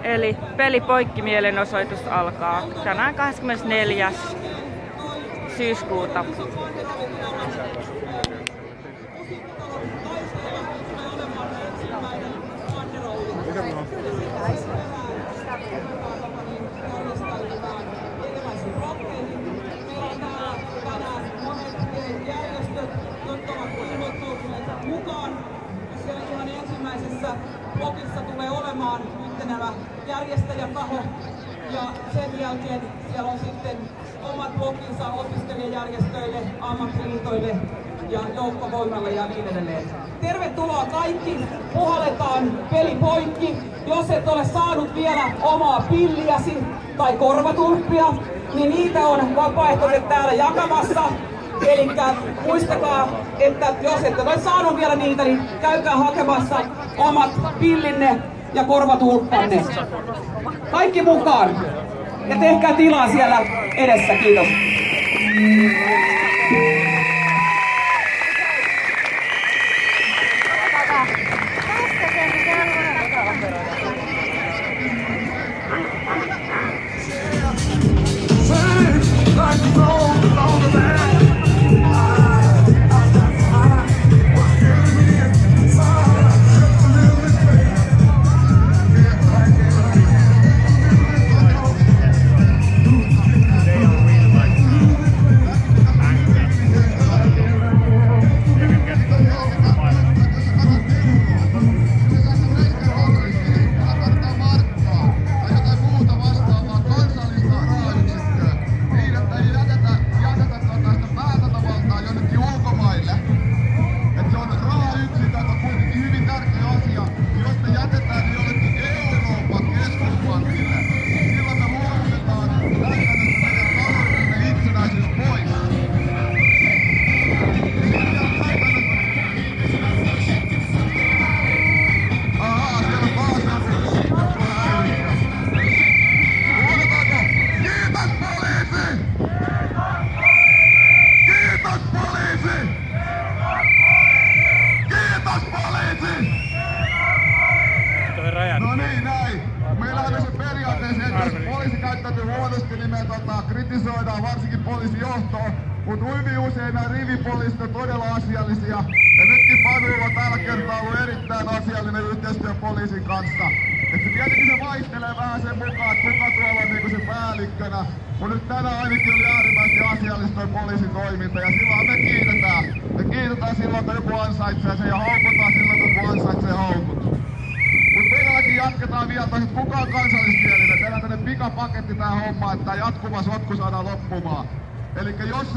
Eli Peli poikki mielenosoitus alkaa tänään 24. syyskuuta. Siellä ihan ensimmäisessä blokissa tulee olemaan yhtenevä järjestäjätaho ja sen jälkeen siellä on sitten omat blokinsa opiskelijajärjestöille, ammattiliitoille ja joukkovoimalle ja niin edelleen. Tervetuloa kaikki, puhalletaan Peli poikki. Jos et ole saanut vielä omaa pilliäsi tai korvatulppia, niin niitä on vapaaehtoiset täällä jakamassa. Elikkä muistakaa, että jos ette ole saanut vielä niitä, niin käykää hakemassa omat pillinne ja korvatulppanne. Kaikki mukaan! Ja tehkää tilaa siellä edessä, kiitos. No niin, näin. Meillä on se periaatteessa, että jos poliisi käyttäytyy huonosti, niin me kritisoidaan varsinkin poliisijohtoa. Mutta hyvin usein nämä rivipoliisit on todella asiallisia. Ja nytkin Padulla on tällä kertaa ollut erittäin asiallinen yhteistyö poliisin kanssa. Että tietenkin se vaihtelee vähän sen mukaan, että kuka tuolla on niinku se päällikkönä. Mutta nyt tänään ainakin oli äärimmäisesti asiallista toi poliisin toiminta ja silloin me kiitetään. Me kiitetään silloin, kun joku ansaitsee sen ja haukutaan silloin, kun joku ansaitsee haukut. Todellakin jatketaan vielä, että kuka on kansallismielinen. Tehdään tänne pikapaketti tää homma, että tää jatkuva sotku saadaan loppumaan. Elikkä jos